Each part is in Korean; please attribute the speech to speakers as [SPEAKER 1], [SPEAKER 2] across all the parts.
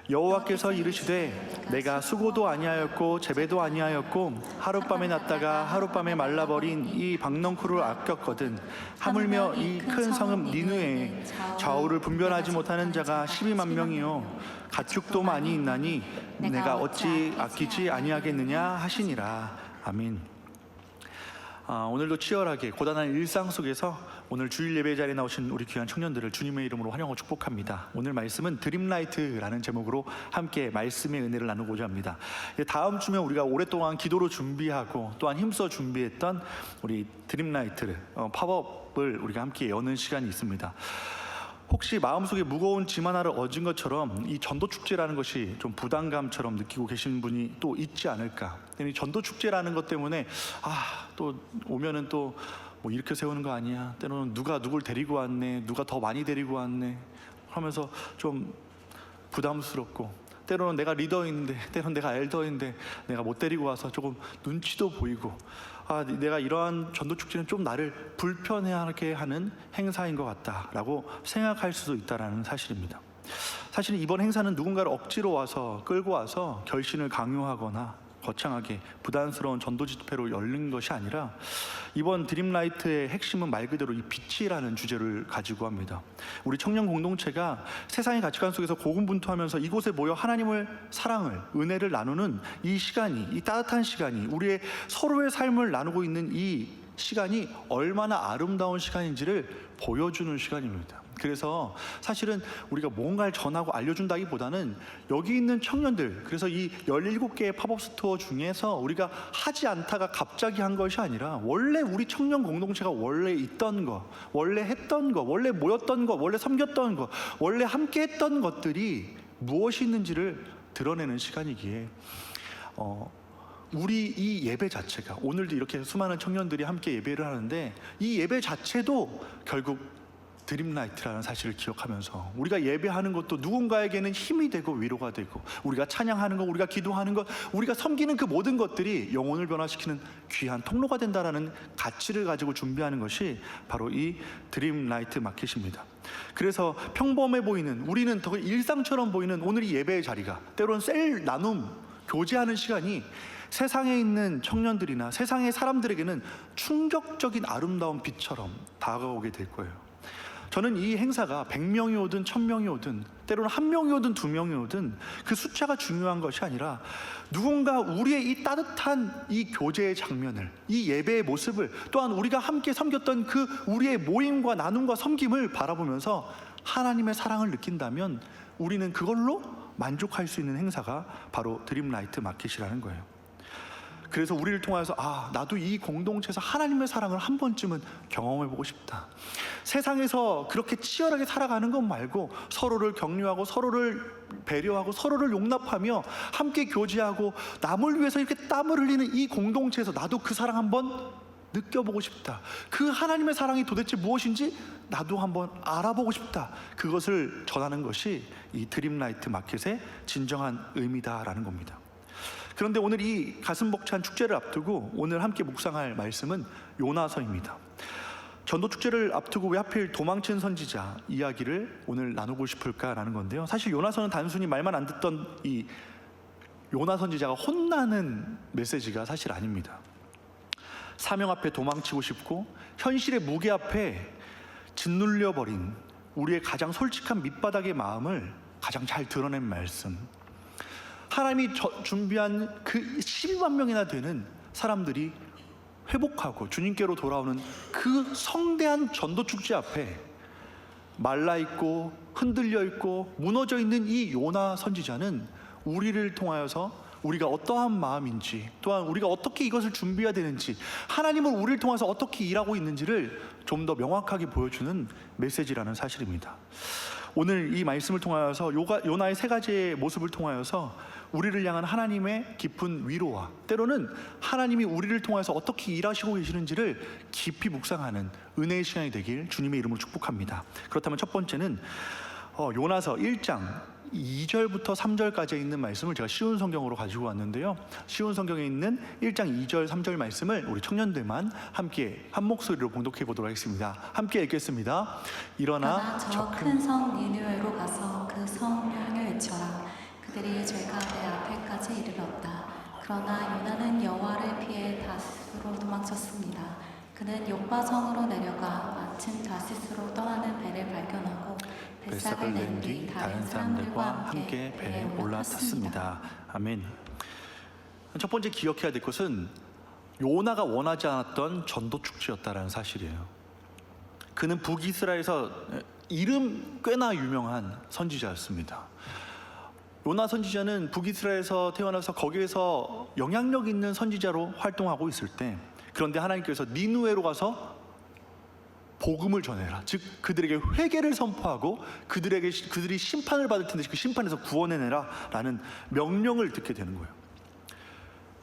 [SPEAKER 1] 여호와께서 이르시되 내가 수고도 아니하였고 재배도 아니하였고 하룻밤에 났다가 하룻밤에 말라버린 이 박넝쿨을 아꼈거든. 하물며 이 큰 성읍 니느웨에 좌우를 분별하지 못하는 자가 12만 명이요 가축도 많이 있나니 내가 어찌 아끼지 아니하겠느냐 하시니라. 아멘. 오늘도 치열하게 고단한 일상 속에서 오늘 주일 예배 자리에 나오신 우리 귀한 청년들을 주님의 이름으로 환영하고 축복합니다. 오늘 말씀은 드림라이트라는 제목으로 함께 말씀의 은혜를 나누고자 합니다. 다음 주면 우리가 오랫동안 기도로 준비하고 또한 힘써 준비했던 우리 드림라이트 팝업을 우리가 함께 여는 시간이 있습니다. 혹시 마음속에 무거운 짐 하나를 얻은 것처럼 이 전도축제라는 것이 좀 부담감처럼 느끼고 계시는 분이 또 있지 않을까. 이 전도축제라는 것 때문에 또 오면은 또 뭐 이렇게 세우는 거 아니야, 때로는 누가 누굴 데리고 왔네, 누가 더 많이 데리고 왔네 하면서 좀 부담스럽고, 때로는 내가 리더인데 때로는 내가 엘더인데 내가 못 데리고 와서 조금 눈치도 보이고, 내가 이러한 전도축제는 좀 나를 불편해하게 하는 행사인 것 같다라고 생각할 수도 있다는 사실입니다. 사실은 이번 행사는 누군가를 억지로 와서 끌고 와서 결신을 강요하거나 거창하게 부담스러운 전도 집회로 열린 것이 아니라, 이번 드림라이트의 핵심은 말 그대로 이 빛이라는 주제를 가지고 합니다. 우리 청년 공동체가 세상의 가치관 속에서 고군분투하면서 이곳에 모여 하나님을 사랑을, 은혜를 나누는 이 시간이, 이 따뜻한 시간이, 우리의 서로의 삶을 나누고 있는 이 시간이 얼마나 아름다운 시간인지를 보여주는 시간입니다. 그래서 사실은 우리가 뭔가를 전하고 알려준다기보다는 여기 있는 청년들, 그래서 이 17개의 팝업 스토어 중에서 우리가 하지 않다가 갑자기 한 것이 아니라 원래 우리 청년 공동체가 원래 있던 것, 원래 했던 것, 원래 모였던 것, 원래 섬겼던 것, 원래 함께 했던 것들이 무엇이 있는지를 드러내는 시간이기에 우리 이 예배 자체가, 오늘도 이렇게 수많은 청년들이 함께 예배를 하는데 이 예배 자체도 결국 드림라이트라는 사실을 기억하면서 우리가 예배하는 것도 누군가에게는 힘이 되고 위로가 되고, 우리가 찬양하는 것, 우리가 기도하는 것, 우리가 섬기는 그 모든 것들이 영혼을 변화시키는 귀한 통로가 된다라는 가치를 가지고 준비하는 것이 바로 이 드림라이트 마켓입니다. 그래서 평범해 보이는, 우리는 더 일상처럼 보이는 오늘 이 예배의 자리가 때로는 셀 나눔, 교제하는 시간이 세상에 있는 청년들이나 세상의 사람들에게는 충격적인 아름다운 빛처럼 다가오게 될 거예요. 저는 이 행사가 100명이 오든 1000명이 오든 때로는 1명이 오든 2명이 오든 그 숫자가 중요한 것이 아니라, 누군가 우리의 이 따뜻한 이 교제의 장면을, 이 예배의 모습을, 또한 우리가 함께 섬겼던 그 우리의 모임과 나눔과 섬김을 바라보면서 하나님의 사랑을 느낀다면 우리는 그걸로 만족할 수 있는 행사가 바로 드림라이트 마켓이라는 거예요. 그래서 우리를 통해서 나도 이 공동체에서 하나님의 사랑을 한 번쯤은 경험해보고 싶다. 세상에서 그렇게 치열하게 살아가는 것 말고 서로를 격려하고 서로를 배려하고 서로를 용납하며 함께 교제하고 남을 위해서 이렇게 땀을 흘리는 이 공동체에서 나도 그 사랑 한번 느껴보고 싶다. 그 하나님의 사랑이 도대체 무엇인지 나도 한번 알아보고 싶다. 그것을 전하는 것이 이 드림라이트 마켓의 진정한 의미다라는 겁니다. 그런데 오늘 이 가슴 벅찬 축제를 앞두고 오늘 함께 묵상할 말씀은 요나서입니다. 전도축제를 앞두고 왜 하필 도망친 선지자 이야기를 오늘 나누고 싶을까라는 건데요. 사실 요나서는 단순히 말만 안 듣던 이 요나 선지자가 혼나는 메시지가 사실 아닙니다. 사명 앞에 도망치고 싶고 현실의 무게 앞에 짓눌려버린 우리의 가장 솔직한 밑바닥의 마음을 가장 잘 드러낸 말씀, 하나님이 준비한 그 12만 명이나 되는 사람들이 회복하고 주님께로 돌아오는 그 성대한 전도축제 앞에 말라있고 흔들려 있고 무너져 있는 이 요나 선지자는 우리를 통하여서 우리가 어떠한 마음인지, 또한 우리가 어떻게 이것을 준비해야 되는지, 하나님은 우리를 통해서 어떻게 일하고 있는지를 좀 더 명확하게 보여주는 메시지라는 사실입니다. 오늘 이 말씀을 통하여서 요나의 세 가지의 모습을 통하여서 우리를 향한 하나님의 깊은 위로와 때로는 하나님이 우리를 통해서 어떻게 일하시고 계시는지를 깊이 묵상하는 은혜의 시간이 되길 주님의 이름으로 축복합니다. 그렇다면 첫 번째는 요나서 1장 2절부터 3절까지 있는 말씀을 제가 쉬운 성경으로 가지고 왔는데요. 쉬운 성경에 있는 1장 2절 3절 말씀을 우리 청년들만 함께 한 목소리로 봉독해 보도록 하겠습니다. 함께 읽겠습니다. 일어나
[SPEAKER 2] 저 큰 성 니느웨로 가서 그 성을 향해 외쳐라. 그들이 죄가 내 앞에까지 이르렀다. 그러나 요나는 여호와를 피해 다시스로 도망쳤습니다. 그는 욥바성으로 내려가 마침 다시스로 떠나는 배를 발견하고 뱃삭을 낸 뒤 다른 사람들과 함께 배에 올라탔습니다.
[SPEAKER 1] 아멘. 첫 번째 기억해야 될 것은 요나가 원하지 않았던 전도 축제였다라는 사실이에요. 그는 북이스라엘에서 이름 꽤나 유명한 선지자였습니다. 요나 선지자는 북이스라엘에서 태어나서 거기에서 영향력 있는 선지자로 활동하고 있을 때, 그런데 하나님께서 니느웨로 가서 복음을 전해라, 즉 그들에게 회개를 선포하고 그들이 심판을 받을 텐데 그 심판에서 구원해내라 라는 명령을 듣게 되는 거예요.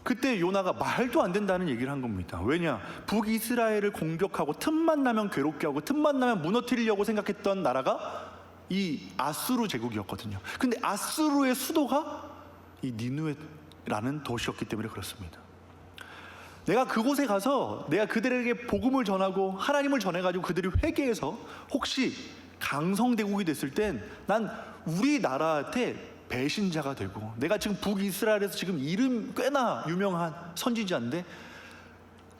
[SPEAKER 1] 그때 요나가 말도 안 된다는 얘기를 한 겁니다. 왜냐? 북이스라엘을 공격하고 틈만 나면 괴롭게 하고 틈만 나면 무너뜨리려고 생각했던 나라가 이 아수르 제국이었거든요. 근데 아수르의 수도가 이 니느웨라는 도시였기 때문에 그렇습니다. 내가 그곳에 가서 내가 그들에게 복음을 전하고 하나님을 전해가지고 그들이 회개해서 혹시 강성대국이 됐을 땐 난 우리나라한테 배신자가 되고, 내가 지금 북이스라엘에서 지금 이름 꽤나 유명한 선지자인데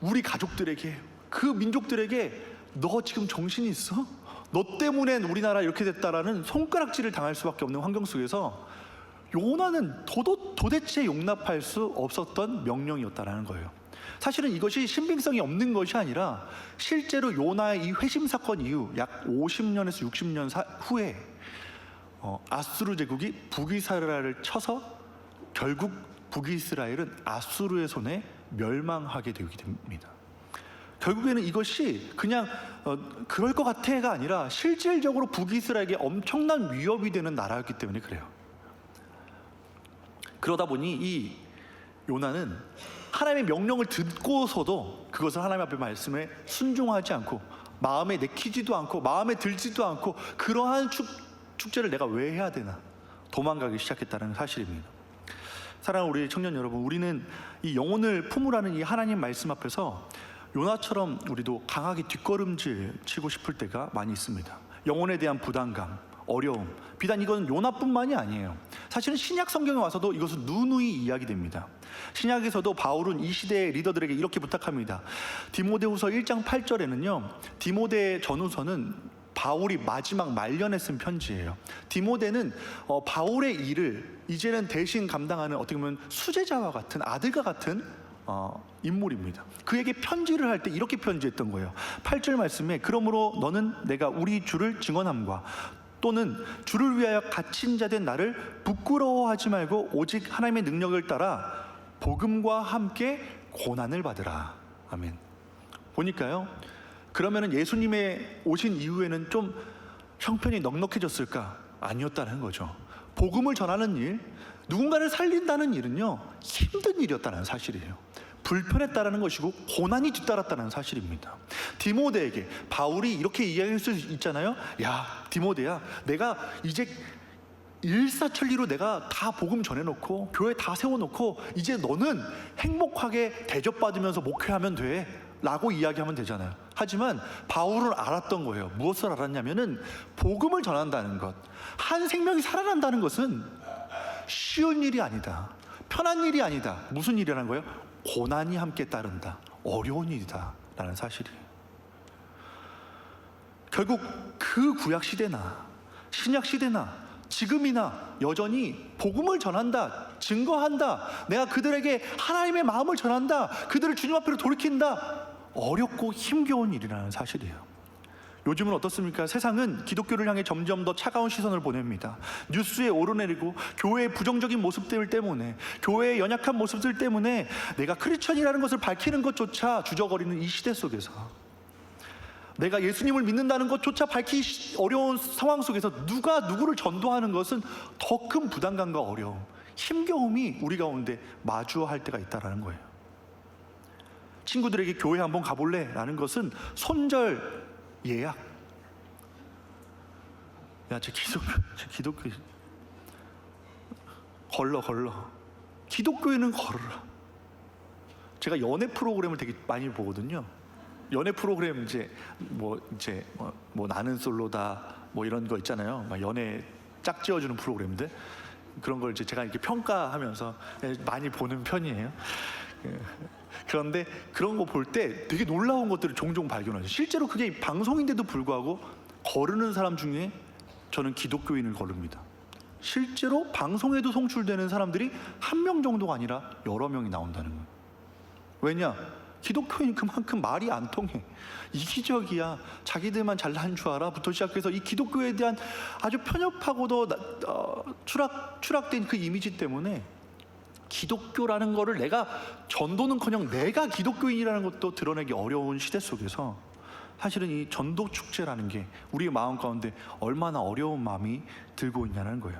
[SPEAKER 1] 우리 가족들에게, 그 민족들에게 너 지금 정신이 있어? 너 때문에 우리나라 이렇게 됐다라는 손가락질을 당할 수밖에 없는 환경 속에서 요나는 도대체 용납할 수 없었던 명령이었다라는 거예요. 사실은 이것이 신빙성이 없는 것이 아니라 실제로 요나의 이 회심 사건 이후 약 50년에서 60년 후에 아수르 제국이 북이스라엘을 쳐서 결국 북이스라엘은 아수르의 손에 멸망하게 되게 됩니다. 결국에는 이것이 그냥 그럴 것 같아가 아니라 실질적으로 북이스라엘에게 엄청난 위협이 되는 나라였기 때문에 그래요. 그러다 보니 이 요나는 하나님의 명령을 듣고서도 그것을 하나님 앞에 말씀에 순종하지 않고 마음에 내키지도 않고 마음에 들지도 않고 그러한 축제를 내가 왜 해야 되나 도망가기 시작했다는 사실입니다. 사랑하는 우리 청년 여러분, 우리는 이 영혼을 품으라는 이 하나님 말씀 앞에서 요나처럼 우리도 강하게 뒷걸음질 치고 싶을 때가 많이 있습니다. 영혼에 대한 부담감, 어려움, 비단 이건 요나뿐만이 아니에요. 사실은 신약 성경에 와서도 이것은 누누이 이야기됩니다. 신약에서도 바울은 이 시대의 리더들에게 이렇게 부탁합니다. 디모데후서 1장 8절에는요 디모데 전후서는 바울이 마지막 말년에 쓴 편지예요. 디모데는 바울의 일을 이제는 대신 감당하는 어떻게 보면 수제자와 같은, 아들과 같은 인물입니다. 그에게 편지를 할 때 이렇게 편지했던 거예요. 8절 말씀에 그러므로 너는 내가 우리 주를 증언함과 또는 주를 위하여 갇힌 자 된 나를 부끄러워하지 말고 오직 하나님의 능력을 따라 복음과 함께 고난을 받으라. 아멘. 보니까요, 그러면은 예수님의 오신 이후에는 좀 형편이 넉넉해졌을까? 아니었다는 거죠. 복음을 전하는 일, 누군가를 살린다는 일은요 힘든 일이었다는 사실이에요. 불편했다라는 것이고 고난이 뒤따랐다는 사실입니다. 디모데에게 바울이 이렇게 이야기할 수 있잖아요. 야 디모데야, 내가 이제 일사천리로 내가 다 복음 전해놓고 교회 다 세워놓고 이제 너는 행복하게 대접받으면서 목회하면 돼 라고 이야기하면 되잖아요. 하지만 바울은 알았던 거예요. 무엇을 알았냐면은 복음을 전한다는 것, 한 생명이 살아난다는 것은 쉬운 일이 아니다, 편한 일이 아니다. 무슨 일이라는 거예요? 고난이 함께 따른다, 어려운 일이다 라는 사실이에요. 결국 그 구약 시대나 신약 시대나 지금이나 여전히 복음을 전한다, 증거한다, 내가 그들에게 하나님의 마음을 전한다, 그들을 주님 앞으로 돌이킨다, 어렵고 힘겨운 일이라는 사실이에요. 요즘은 어떻습니까? 세상은 기독교를 향해 점점 더 차가운 시선을 보냅니다. 뉴스에 오르내리고 교회의 부정적인 모습들 때문에, 교회의 연약한 모습들 때문에 내가 크리스천이라는 것을 밝히는 것조차 주저거리는 이 시대 속에서, 내가 예수님을 믿는다는 것조차 밝히기 어려운 상황 속에서 누가 누구를 전도하는 것은 더 큰 부담감과 어려움, 힘겨움이 우리 가운데 마주할 때가 있다는 거예요. 친구들에게 교회 한번 가볼래? 라는 것은 손절 예약. 야, 제 기독교 걸러. 기독교에는 걸어라. 제가 연애 프로그램을 되게 많이 보거든요. 연애 프로그램 이제 나는 솔로다 뭐 이런 거 있잖아요. 막 연애 짝지어주는 프로그램들. 그런 걸 이제 제가 이렇게 평가하면서 많이 보는 편이에요. 그런데 그런 거 볼 때 되게 놀라운 것들을 종종 발견하죠. 실제로 그게 방송인데도 불구하고 거르는 사람 중에 저는 기독교인을 거릅니다. 실제로 방송에도 송출되는 사람들이 한 명 정도가 아니라 여러 명이 나온다는 거예요. 왜냐? 기독교인이 그만큼 말이 안 통해. 이기적이야. 자기들만 잘난 줄 알아.부터 시작해서 이 기독교에 대한 아주 편협하고도 추락된 그 이미지 때문에 기독교라는 거를 내가 전도는커녕 내가 기독교인이라는 것도 드러내기 어려운 시대 속에서 사실은 이 전도 축제라는 게 우리의 마음 가운데 얼마나 어려운 마음이 들고 있냐는 거예요.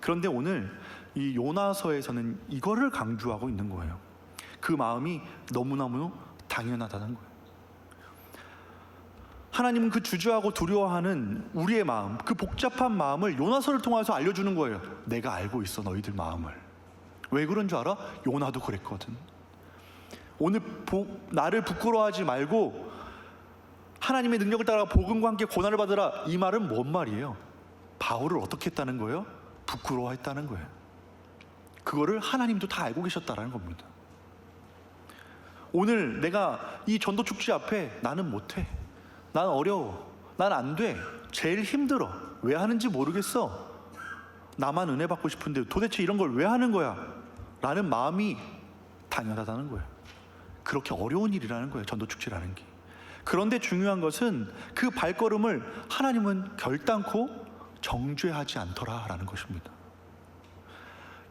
[SPEAKER 1] 그런데 오늘 이 요나서에서는 이거를 강조하고 있는 거예요. 그 마음이 너무너무 당연하다는 거예요. 하나님은 그 주저하고 두려워하는 우리의 마음, 그 복잡한 마음을 요나서를 통해서 알려주는 거예요. 내가 알고 있어, 너희들 마음을. 왜 그런 줄 알아? 요나도 그랬거든. 오늘 나를 부끄러워하지 말고 하나님의 능력을 따라 복음과 함께 고난을 받으라. 이 말은 뭔 말이에요? 바울을 어떻게 했다는 거예요? 부끄러워했다는 거예요. 그거를 하나님도 다 알고 계셨다는 겁니다. 오늘 내가 이 전도 축제 앞에 나는 못해, 난 어려워, 난 안 돼, 제일 힘들어, 왜 하는지 모르겠어, 나만 은혜 받고 싶은데 도대체 이런 걸 왜 하는 거야? 라는 마음이 당연하다는 거예요. 그렇게 어려운 일이라는 거예요, 전도 축제라는 게. 그런데 중요한 것은 그 발걸음을 하나님은 결단코 정죄하지 않더라라는 것입니다.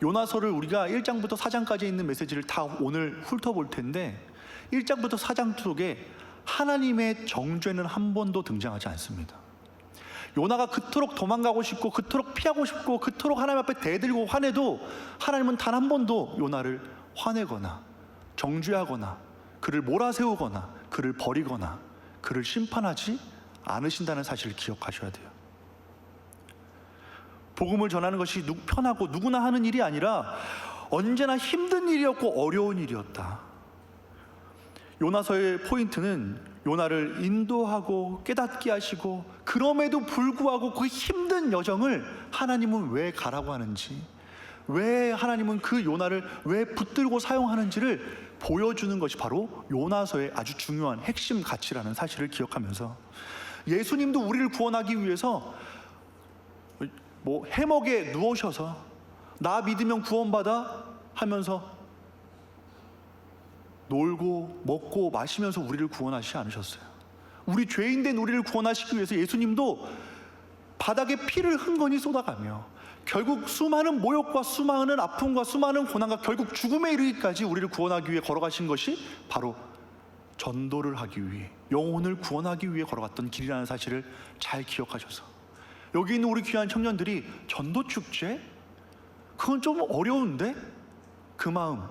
[SPEAKER 1] 요나서를 우리가 1장부터 4장까지 있는 메시지를 다 오늘 훑어볼 텐데 1장부터 4장 속에 하나님의 정죄는 한 번도 등장하지 않습니다. 요나가 그토록 도망가고 싶고 그토록 피하고 싶고 그토록 하나님 앞에 대들고 화내도 하나님은 단 한 번도 요나를 화내거나 정죄하거나 그를 몰아세우거나 그를 버리거나 그를 심판하지 않으신다는 사실을 기억하셔야 돼요. 복음을 전하는 것이 편하고 누구나 하는 일이 아니라 언제나 힘든 일이었고 어려운 일이었다. 요나서의 포인트는 요나를 인도하고 깨닫게 하시고 그럼에도 불구하고 그 힘든 여정을 하나님은 왜 가라고 하는지, 왜 하나님은 그 요나를 왜 붙들고 사용하는지를 보여주는 것이 바로 요나서의 아주 중요한 핵심 가치라는 사실을 기억하면서 예수님도 우리를 구원하기 위해서 해먹에 누우셔서 나 믿으면 구원받아 하면서 놀고 먹고 마시면서 우리를 구원하시지 않으셨어요. 우리 죄인된 우리를 구원하시기 위해서 예수님도 바닥에 피를 흥건히 쏟아가며 결국 수많은 모욕과 수많은 아픔과 수많은 고난과 결국 죽음에 이르기까지 우리를 구원하기 위해 걸어가신 것이 바로 전도를 하기 위해, 영혼을 구원하기 위해 걸어갔던 길이라는 사실을 잘 기억하셔서 여기 있는 우리 귀한 청년들이 전도 축제? 그건 좀 어려운데? 그 마음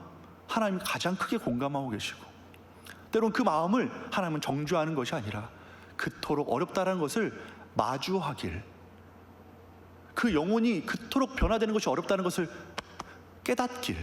[SPEAKER 1] 하나님이 가장 크게 공감하고 계시고 때론 그 마음을 하나님은 정죄하는 것이 아니라 그토록 어렵다는 것을 마주하길, 그 영혼이 그토록 변화되는 것이 어렵다는 것을 깨닫길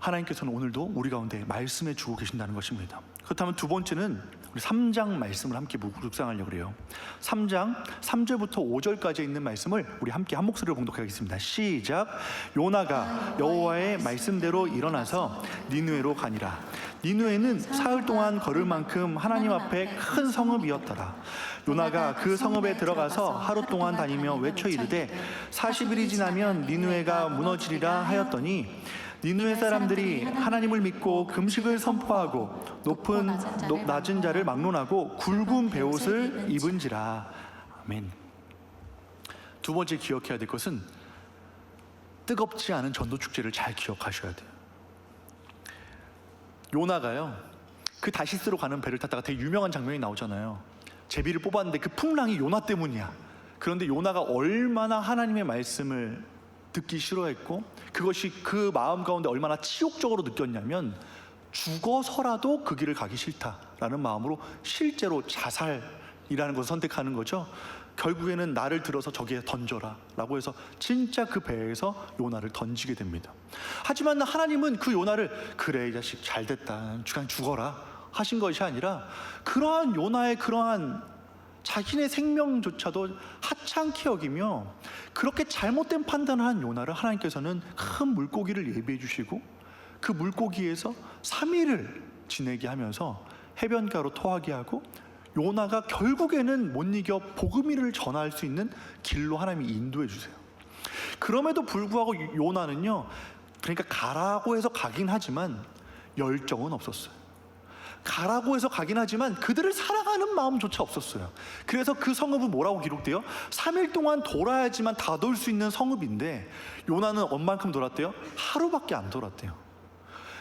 [SPEAKER 1] 하나님께서는 오늘도 우리 가운데 말씀해 주고 계신다는 것입니다. 그렇다면 두 번째는 우리 3장 말씀을 함께 묵상하려고 그래요. 3장 3절부터 5절까지 있는 말씀을 우리 함께 한 목소리로 봉독하겠습니다. 시작. 요나가 여호와의 말씀대로 일어나서 니느웨로 가니라. 니느웨는 사흘 동안 걸을 만큼 하나님 앞에 큰 성읍이었더라. 요나가 그 성읍에 들어가서 하루 동안 다니며 외쳐 이르되 40일이 지나면 니느웨가 무너지리라 하였더니 니느웨 사람들이 하나님을 믿고 금식을 선포하고 낮은 자를 막론하고 굵은 베옷을 입은지라. 아멘. 두 번째 기억해야 될 것은 뜨겁지 않은 전도 축제를 잘 기억하셔야 돼요. 요나가요, 그 다시스로 가는 배를 탔다가 되게 유명한 장면이 나오잖아요. 제비를 뽑았는데 그 풍랑이 요나 때문이야. 그런데 요나가 얼마나 하나님의 말씀을 듣기 싫어했고 그것이 그 마음 가운데 얼마나 치욕적으로 느꼈냐면 죽어서라도 그 길을 가기 싫다라는 마음으로 실제로 자살이라는 것을 선택하는 거죠. 결국에는 나를 들어서 저기에 던져라 라고 해서 진짜 그 배에서 요나를 던지게 됩니다. 하지만 하나님은 그 요나를 그래 이 자식 잘됐다 그냥 죽어라 하신 것이 아니라 그러한 요나의 그러한 자신의 생명조차도 하찮게 여기며 그렇게 잘못된 판단을 한 요나를 하나님께서는 큰 물고기를 예비해 주시고 그 물고기에서 3일을 지내게 하면서 해변가로 토하게 하고 요나가 결국에는 못 이겨 복음을 전할 수 있는 길로 하나님이 인도해 주세요. 그럼에도 불구하고 요나는요, 그러니까 가라고 해서 가긴 하지만 열정은 없었어요. 가라고 해서 가긴 하지만 그들을 사랑하는 마음조차 없었어요. 그래서 그 성읍은 뭐라고 기록돼요? 3일 동안 돌아야지만 다 돌 수 있는 성읍인데 요나는 얼만큼 돌았대요? 하루밖에 안 돌았대요.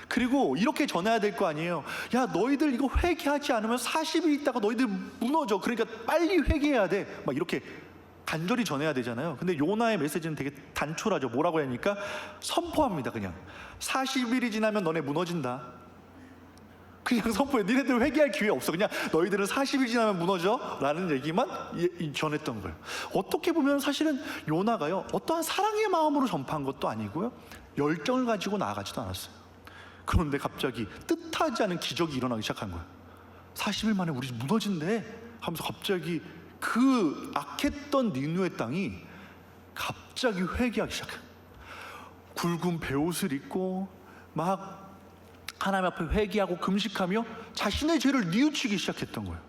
[SPEAKER 1] 그리고 이렇게 전해야 될 거 아니에요. 야, 너희들 이거 회개하지 않으면 40일 있다가 너희들 무너져. 그러니까 빨리 회개해야 돼. 막 이렇게 간절히 전해야 되잖아요. 근데 요나의 메시지는 되게 단촐하죠. 뭐라고 하니까 선포합니다. 그냥 40일이 지나면 너네 무너진다. 그냥 선포해. 니네들 회개할 기회 없어. 그냥 너희들은 40일 지나면 무너져 라는 얘기만 전했던 거예요. 어떻게 보면 사실은 요나가요, 어떠한 사랑의 마음으로 전파한 것도 아니고요, 열정을 가지고 나아가지도 않았어요. 그런데 갑자기 뜻하지 않은 기적이 일어나기 시작한 거예요. 40일 만에 우리 무너진대 하면서 갑자기 그 악했던 니누의 땅이 갑자기 회개하기 시작해요. 굵은 베옷을 입고 막 하나님 앞에 회개하고 금식하며 자신의 죄를 뉘우치기 시작했던 거예요.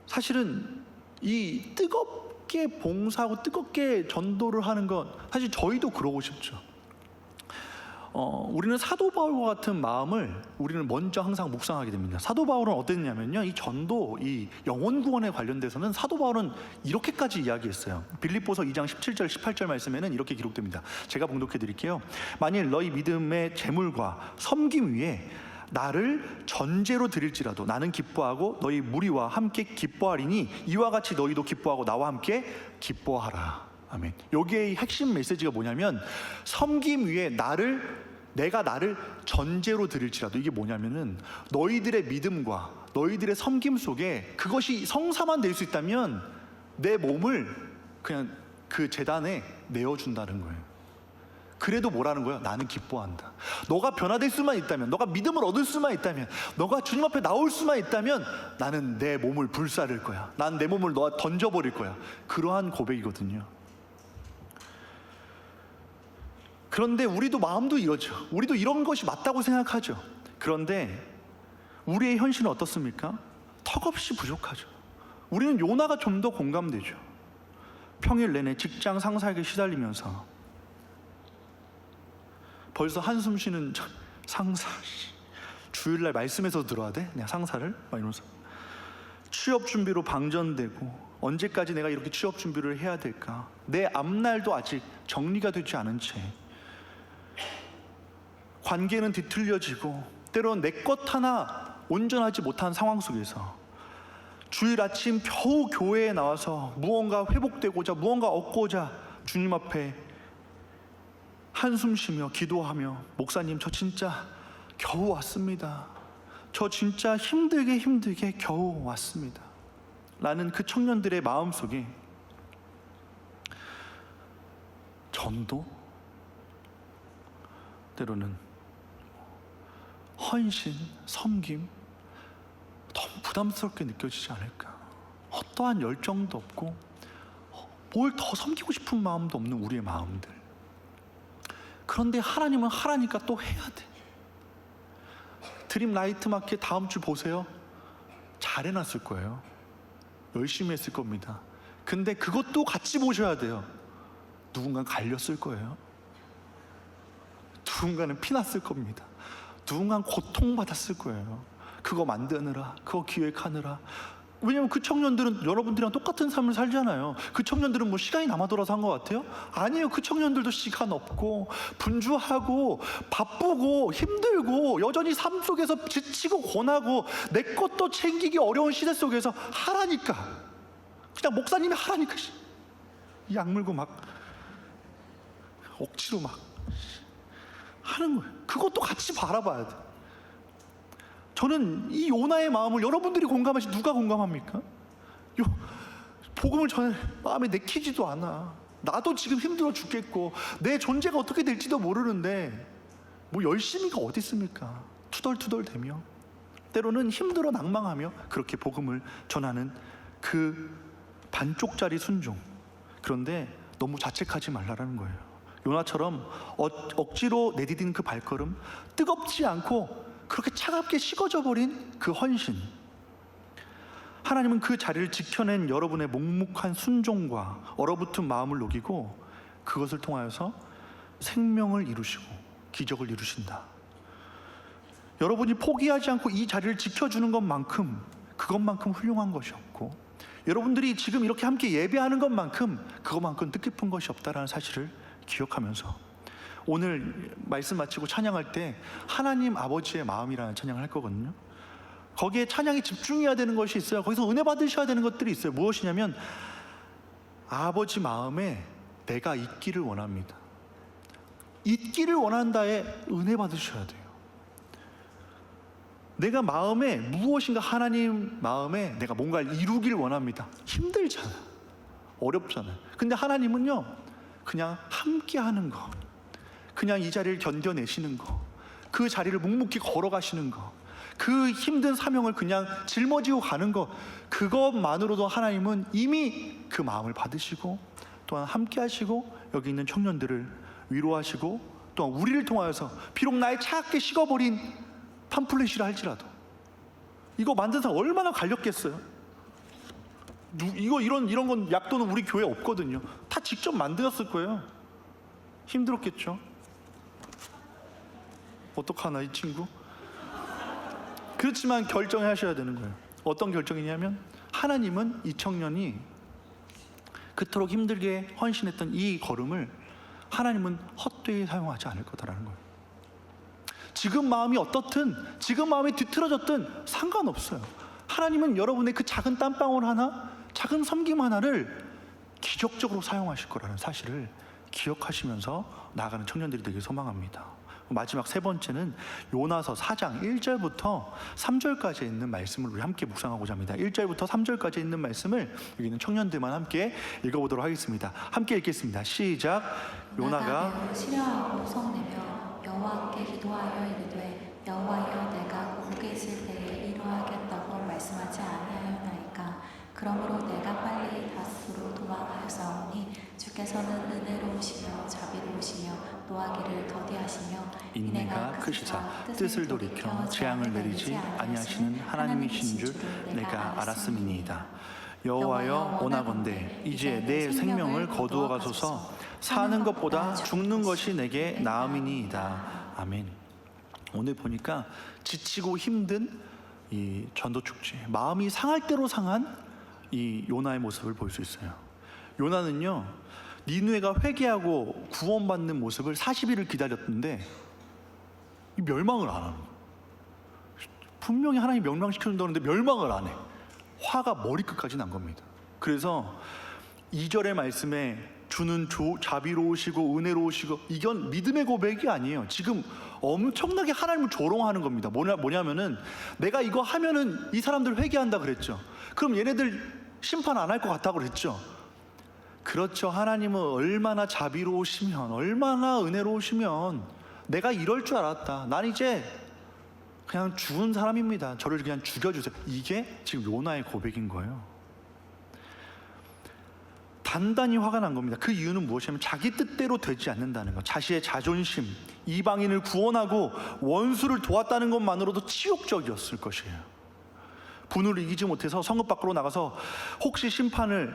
[SPEAKER 1] 사실은 이 뜨겁게 봉사하고 뜨겁게 전도를 하는 건 사실 저희도 그러고 싶죠. 우리는 사도 바울과 같은 마음을 우리는 먼저 항상 묵상하게 됩니다. 사도 바울은 어땠냐면요, 이 전도, 이 영혼 구원에 관련돼서는 사도 바울은 이렇게까지 이야기했어요. 빌립보서 2장 17절 18절 말씀에는 이렇게 기록됩니다. 제가 봉독해 드릴게요. 만일 너희 믿음의 재물과 섬김 위에 나를 전제로 드릴지라도 나는 기뻐하고 너희 무리와 함께 기뻐하리니 이와 같이 너희도 기뻐하고 나와 함께 기뻐하라. 아멘. 여기에 핵심 메시지가 뭐냐면, 섬김 위에 내가 나를 전제로 드릴지라도, 이게 뭐냐면은 너희들의 믿음과 너희들의 섬김 속에 그것이 성사만 될 수 있다면 내 몸을 그냥 그 제단에 내어준다는 거예요. 그래도 뭐라는 거예요? 나는 기뻐한다. 너가 변화될 수만 있다면, 너가 믿음을 얻을 수만 있다면, 너가 주님 앞에 나올 수만 있다면 나는 내 몸을 불사를 거야. 난 내 몸을 너가 던져버릴 거야. 그러한 고백이거든요. 그런데 우리도 마음도 이러죠. 우리도 이런 것이 맞다고 생각하죠. 그런데 우리의 현실은 어떻습니까? 턱없이 부족하죠. 우리는 요나가 좀 더 공감되죠. 평일 내내 직장 상사에게 시달리면서 벌써 한숨 쉬는 상사, 주일날 말씀에서 들어야 돼? 그냥 상사를? 막 이러면서 취업 준비로 방전되고, 언제까지 내가 이렇게 취업 준비를 해야 될까? 내 앞날도 아직 정리가 되지 않은 채 관계는 뒤틀려지고 때로는 내 것 하나 온전하지 못한 상황 속에서 주일 아침 겨우 교회에 나와서 무언가 회복되고자, 무언가 얻고자 주님 앞에 한숨 쉬며 기도하며, 목사님 저 진짜 겨우 왔습니다. 저 진짜 힘들게 겨우 왔습니다 라는 그 청년들의 마음속에 전도, 때로는 헌신, 섬김, 너무 부담스럽게 느껴지지 않을까. 어떠한 열정도 없고 뭘 더 섬기고 싶은 마음도 없는 우리의 마음들. 그런데 하나님은 하라니까 또 해야 돼. 드림 라이트 마켓 다음 주 보세요. 잘 해놨을 거예요. 열심히 했을 겁니다. 근데 그것도 같이 보셔야 돼요. 누군가는 갈렸을 거예요. 누군가는 피났을 겁니다. 누군가는 고통받았을 거예요. 그거 만드느라, 그거 기획하느라. 왜냐면 그 청년들은 여러분들이랑 똑같은 삶을 살잖아요. 그 청년들은 뭐 시간이 남아돌아서 한 것 같아요? 아니에요. 그 청년들도 시간 없고 분주하고 바쁘고 힘들고 여전히 삶 속에서 지치고 고나고 내 것도 챙기기 어려운 시대 속에서 하라니까, 그냥 목사님이 하라니까 약물고 막 억지로 막 하는 거예요. 그것도 같이 바라봐야 돼. 저는 이 요나의 마음을 여러분들이 공감하시, 누가 공감합니까? 복음을 전해 마음에 내키지도 않아. 나도 지금 힘들어 죽겠고 내 존재가 어떻게 될지도 모르는데 뭐 열심히가 어디 있습니까? 투덜투덜대며 때로는 힘들어 낭망하며 그렇게 복음을 전하는 그 반쪽짜리 순종. 그런데 너무 자책하지 말라는 거예요. 요나처럼 억지로 내디딘 그 발걸음, 뜨겁지 않고 그렇게 차갑게 식어져 버린 그 헌신. 하나님은 그 자리를 지켜낸 여러분의 묵묵한 순종과 얼어붙은 마음을 녹이고 그것을 통하여서 생명을 이루시고 기적을 이루신다. 여러분이 포기하지 않고 이 자리를 지켜주는 그것만큼 훌륭한 것이 없고, 여러분들이 지금 이렇게 함께 예배하는 그것만큼 뜻깊은 것이 없다라는 사실을 기억하면서 오늘 말씀 마치고 찬양할 때 하나님 아버지의 마음이라는 찬양을 할 거거든요. 거기에 찬양에 집중해야 되는 것이 있어요. 거기서 은혜 받으셔야 되는 것들이 있어요. 무엇이냐면 아버지 마음에 내가 있기를 원합니다. 있기를 원한다에 은혜 받으셔야 돼요. 내가 마음에 무엇인가 하나님 마음에 내가 뭔가를 이루길 원합니다. 힘들잖아, 어렵잖아요. 근데 하나님은요 그냥 함께 하는 거, 그냥 이 자리를 견뎌내시는 거, 그 자리를 묵묵히 걸어가시는 거, 그 힘든 사명을 그냥 짊어지고 가는 거, 그것만으로도 하나님은 이미 그 마음을 받으시고 또한 함께 하시고 여기 있는 청년들을 위로하시고 또한 우리를 통하여서 비록 나의 차갑게 식어버린 팜플렛이라 할지라도 이거 만든 사람 얼마나 갈렸겠어요? 이런 건 약도는 우리 교회 없거든요. 다 직접 만들었을 거예요. 힘들었겠죠? 어떡하나 이 친구? 그렇지만 결정하셔야 되는 거예요. 어떤 결정이냐면 하나님은 이 청년이 그토록 힘들게 헌신했던 이 걸음을 하나님은 헛되이 사용하지 않을 거다라는 거예요. 지금 마음이 어떻든, 지금 마음이 뒤틀어졌든 상관없어요. 하나님은 여러분의 그 작은 땀방울 하나, 작은 섬김 하나를 기적적으로 사용하실 거라는 사실을 기억하시면서 나아가는 청년들이 되길 소망합니다. 마지막 세 번째는 요나서 4장 1절부터 3절까지 있는 말씀을 우리 함께 묵상하고자 합니다. 1절부터 3절까지 있는 말씀을 여기 있는 청년들만 함께 읽어보도록 하겠습니다. 함께 읽겠습니다. 시작. 요나가
[SPEAKER 2] 매우 시려하고 성내며 여호와께 기도하여 이르되 여호와여 내가 고국에 있을 때에 이러하겠다고 말씀하지 아니하였나이까. 그러므로 내가 빨리 다스로 도망하였사오니 주께서는 은혜로우시며 자비로우시며 노하기를 더디하시며
[SPEAKER 1] 인내가 크시사 뜻을 돌이켜 재앙을 내리지 아니하시는 하나님이신 줄 내가 알았음이니이다. 여호와여 원하건대 이제 내 생명을 거두어 가소서. 사는 것보다 죽는 것이 내게 나음이니이다. 아멘. 오늘 보니까 지치고 힘든 이 전도축제, 마음이 상할 대로 상한 이 요나의 모습을 볼 수 있어요. 요나는요 니느웨가 회개하고 구원받는 모습을 40일을 기다렸는데 멸망을 안 하는 거예요. 분명히 하나님이 멸망시켜준다는데 멸망을 안 해. 화가 머리끝까지 난 겁니다. 그래서 2절의 말씀에 주는 자비로우시고 은혜로우시고, 이건 믿음의 고백이 아니에요. 지금 엄청나게 하나님을 조롱하는 겁니다. 뭐냐면은 내가 이거 하면은 이 사람들 회개한다 그랬죠. 그럼 얘네들 심판 안 할 것 같다고 그랬죠. 그렇죠. 하나님은 얼마나 자비로우시면, 얼마나 은혜로우시면 내가 이럴 줄 알았다. 난 이제 그냥 죽은 사람입니다. 저를 그냥 죽여주세요. 이게 지금 요나의 고백인 거예요. 단단히 화가 난 겁니다. 그 이유는 무엇이냐면 자기 뜻대로 되지 않는다는 것, 자신의 자존심, 이방인을 구원하고 원수를 도왔다는 것만으로도 치욕적이었을 것이에요. 분노를 이기지 못해서 성읍 밖으로 나가서 혹시 심판을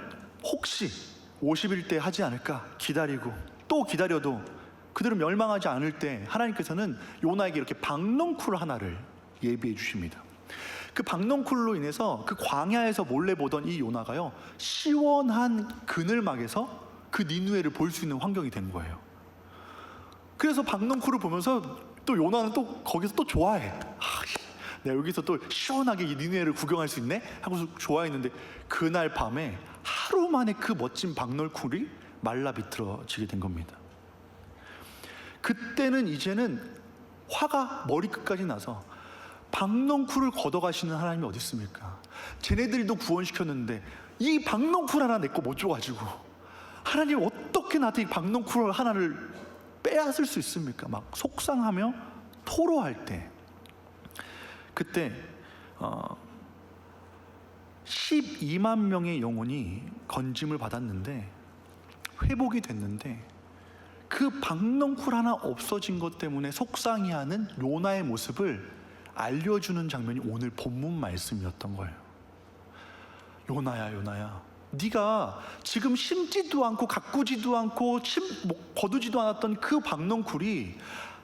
[SPEAKER 1] 50일 때 하지 않을까 기다리고, 또 기다려도 그들은 멸망하지 않을 때 하나님께서는 요나에게 이렇게 박넝쿨 하나를 예비해 주십니다. 그 박넝쿨로 인해서 그 광야에서 몰래 보던 이 요나가요 시원한 그늘막에서 그 니느웨를 볼 수 있는 환경이 된 거예요. 그래서 박넝쿨을 보면서 또 요나는 또 거기서 또 좋아해. 내가 여기서 또 시원하게 이 니느웨를 구경할 수 있네 하고서 좋아했는데, 그날 밤에 하루 만에 그 멋진 박넝쿨이 말라 비틀어지게 된 겁니다. 그때는 이제는 화가 머리끝까지 나서 박넝쿨을 걷어가시는 하나님이 어디 있습니까? 쟤네들도 구원시켰는데 이 박넝쿨 하나 내 거 못 줘가지고 하나님 어떻게 나한테 이 박넝쿨 하나를 빼앗을 수 있습니까? 막 속상하며 토로할 때, 그때 12만 명의 영혼이 건짐을 받았는데 회복이 됐는데 그 박넝쿨 하나 없어진 것 때문에 속상해하는 요나의 모습을 알려주는 장면이 오늘 본문 말씀이었던 거예요. 요나야, 요나야, 네가 지금 심지도 않고 가꾸지도 않고 거두지도 않았던 그 박넝쿨이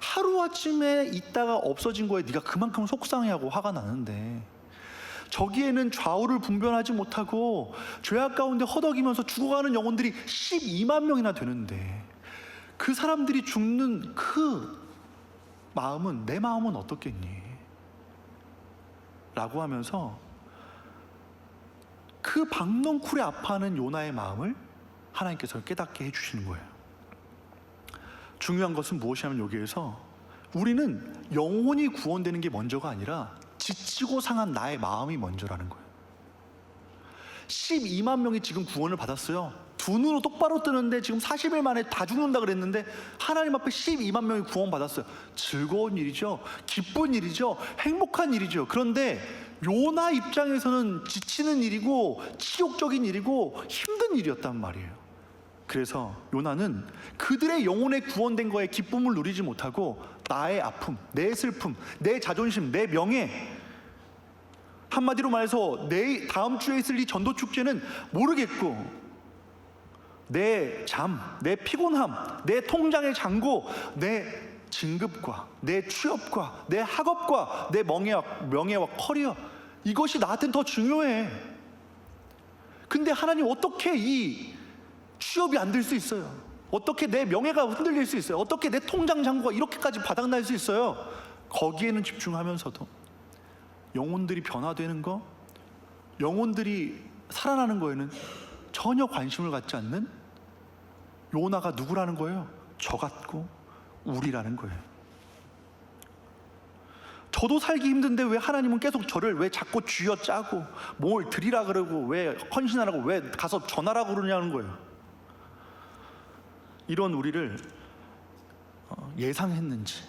[SPEAKER 1] 하루아침에 있다가 없어진 거에 네가 그만큼 속상해하고 화가 나는데, 저기에는 좌우를 분별하지 못하고 죄악 가운데 허덕이면서 죽어가는 영혼들이 12만 명이나 되는데 그 사람들이 죽는 그 마음은, 내 마음은 어떻겠니? 라고 하면서 그 박넝쿨에 아파하는 요나의 마음을 하나님께서 깨닫게 해주시는 거예요. 중요한 것은 무엇이냐면, 여기에서 우리는 영혼이 구원되는 게 먼저가 아니라 지치고 상한 나의 마음이 먼저라는 거예요. 12만 명이 지금 구원을 받았어요. 두 눈으로 똑바로 뜨는데 지금 40일 만에 다 죽는다 그랬는데 하나님 앞에 12만 명이 구원 받았어요. 즐거운 일이죠. 기쁜 일이죠. 행복한 일이죠. 그런데 요나 입장에서는 지치는 일이고 치욕적인 일이고 힘든 일이었단 말이에요. 그래서 요나는 그들의 영혼에 구원된 거에 기쁨을 누리지 못하고 나의 아픔, 내 슬픔, 내 자존심, 내 명예, 한마디로 말해서 내 다음 주에 있을 이 전도 축제는 모르겠고, 내 잠, 내 피곤함, 내 통장의 잔고, 내 진급과 내 취업과 내 학업과 내 명예와 커리어, 이것이 나한테는 더 중요해. 근데 하나님, 어떻게 이 취업이 안 될 수 있어요? 어떻게 내 명예가 흔들릴 수 있어요? 어떻게 내 통장 잔고가 이렇게까지 바닥날 수 있어요? 거기에는 집중하면서도 영혼들이 변화되는 거, 영혼들이 살아나는 거에는 전혀 관심을 갖지 않는 요나가 누구라는 거예요? 저 같고 우리라는 거예요. 저도 살기 힘든데 왜 하나님은 계속 저를 왜 자꾸 쥐어짜고 뭘 드리라 그러고 왜 헌신하라고 왜 가서 전하라고 그러냐는 거예요. 이런 우리를 예상했는지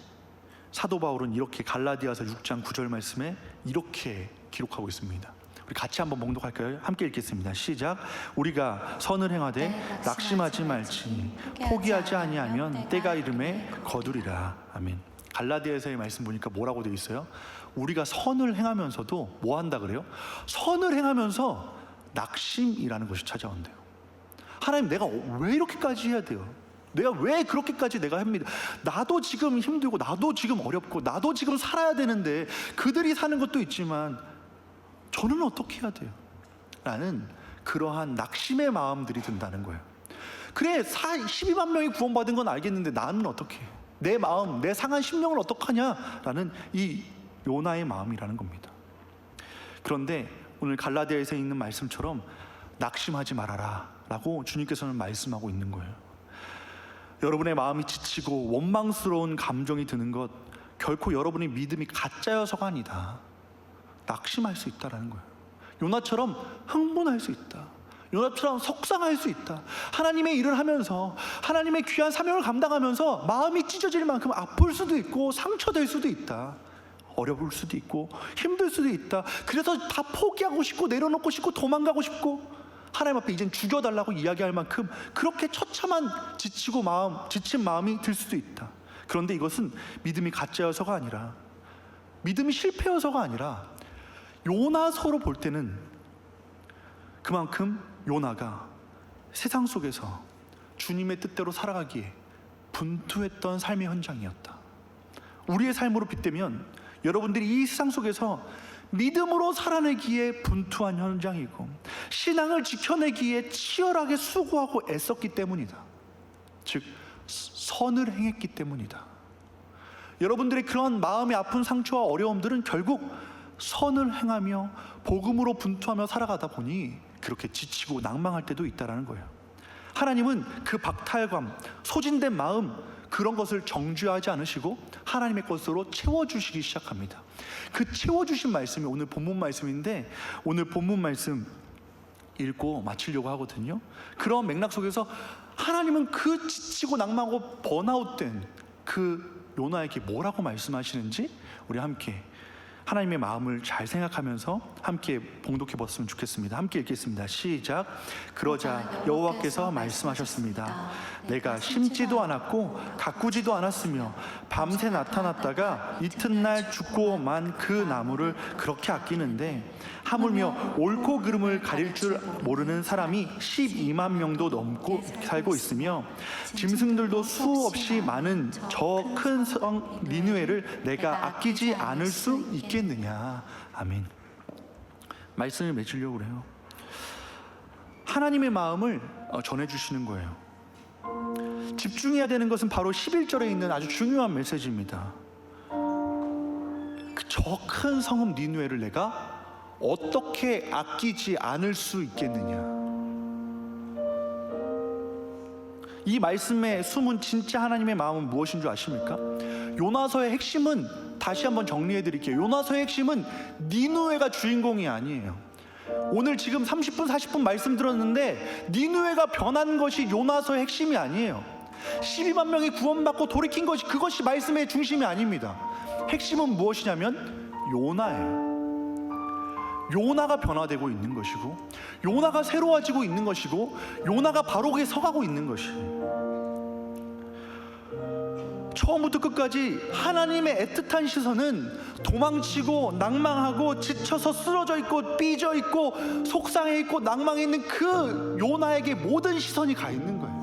[SPEAKER 1] 사도 바울은 이렇게 갈라디아서 6장 9절 말씀에 이렇게 기록하고 있습니다. 우리 같이 한번 봉독할까요? 함께 읽겠습니다. 시작. 우리가 선을 행하되 낙심하지 말지 포기하지 아니하면 때가 이름에 거두리라. 아멘. 갈라디아서의 말씀 보니까 뭐라고 되어 있어요? 우리가 선을 행하면서도 뭐 한다 그래요? 선을 행하면서 낙심이라는 것이 찾아온대요. 하나님, 내가 왜 이렇게까지 해야 돼요? 내가 왜 그렇게까지 내가 합니다. 나도 지금 힘들고 나도 지금 어렵고 나도 지금 살아야 되는데 그들이 사는 것도 있지만 저는 어떻게 해야 돼요? 라는 그러한 낙심의 마음들이 든다는 거예요. 그래, 12만 명이 구원받은 건 알겠는데 나는 어떻게 해? 내 마음, 내 상한 심령을 어떡하냐? 라는 이 요나의 마음이라는 겁니다. 그런데 오늘 갈라디아에서 있는 말씀처럼 낙심하지 말아라 라고 주님께서는 말씀하고 있는 거예요. 여러분의 마음이 지치고 원망스러운 감정이 드는 것, 결코 여러분의 믿음이 가짜여서가 아니다. 낙심할 수 있다라는 거예요. 요나처럼 흥분할 수 있다. 요나처럼 속상할 수 있다. 하나님의 일을 하면서, 하나님의 귀한 사명을 감당하면서 마음이 찢어질 만큼 아플 수도 있고 상처될 수도 있다. 어려울 수도 있고 힘들 수도 있다. 그래서 다 포기하고 싶고 내려놓고 싶고 도망가고 싶고 하나님 앞에 이젠 죽여달라고 이야기할 만큼 그렇게 처참한 지친 마음이 들 수도 있다. 그런데 이것은 믿음이 가짜여서가 아니라, 믿음이 실패여서가 아니라 요나서로 볼 때는 그만큼 요나가 세상 속에서 주님의 뜻대로 살아가기에 분투했던 삶의 현장이었다. 우리의 삶으로 빗대면 여러분들이 이 세상 속에서 믿음으로 살아내기에 분투한 현장이고 신앙을 지켜내기에 치열하게 수고하고 애썼기 때문이다. 즉 선을 행했기 때문이다. 여러분들의 그런 마음의 아픈 상처와 어려움들은 결국 선을 행하며 복음으로 분투하며 살아가다 보니 그렇게 지치고 낭망할 때도 있다는 거예요. 하나님은 그 박탈감, 소진된 마음, 그런 것을 정죄하지 않으시고 하나님의 것으로 채워주시기 시작합니다. 그 채워주신 말씀이 오늘 본문 말씀인데, 오늘 본문 말씀 읽고 마치려고 하거든요. 그런 맥락 속에서 하나님은 그 지치고 낭망하고 번아웃된 그 요나에게 뭐라고 말씀하시는지 우리 함께 하나님의 마음을 잘 생각하면서 함께 봉독해 봤으면 좋겠습니다. 함께 읽겠습니다. 시작. 그러자 여호와께서 말씀하셨습니다. 내가 심지도 않았고 가꾸지도 않았으며 밤새 나타났다가 이튿날 죽고 만 그 나무를 그렇게 아끼는데 하물며 옳고 그름을 가릴 줄 모르는 사람이 12만 명도 넘고 살고 있으며 짐승들도 수없이 많은 저 큰 성 니느웨를 내가 아끼지 않을 수 있겠느냐. 아멘. 말씀을 맺으려고 그래요. 하나님의 마음을 전해주시는 거예요. 집중해야 되는 것은 바로 11절에 있는 아주 중요한 메시지입니다. 저 큰 성읍 니느웨를 내가 어떻게 아끼지 않을 수 있겠느냐. 이 말씀의 숨은 진짜 하나님의 마음은 무엇인 줄 아십니까? 요나서의 핵심은, 다시 한번 정리해 드릴게요. 요나서의 핵심은 니느웨가 주인공이 아니에요. 오늘 지금 30분 40분 말씀 들었는데 니느웨가 변한 것이 요나서의 핵심이 아니에요. 12만 명이 구원받고 돌이킨 것이, 그것이 말씀의 중심이 아닙니다. 핵심은 무엇이냐면 요나예요. 요나가 변화되고 있는 것이고, 요나가 새로워지고 있는 것이고, 요나가 바로게 서가고 있는 것이에요. 처음부터 끝까지 하나님의 애틋한 시선은 도망치고 낭망하고 지쳐서 쓰러져 있고 삐져 있고 속상해 있고 낭망해 있는 그 요나에게 모든 시선이 가 있는 거예요.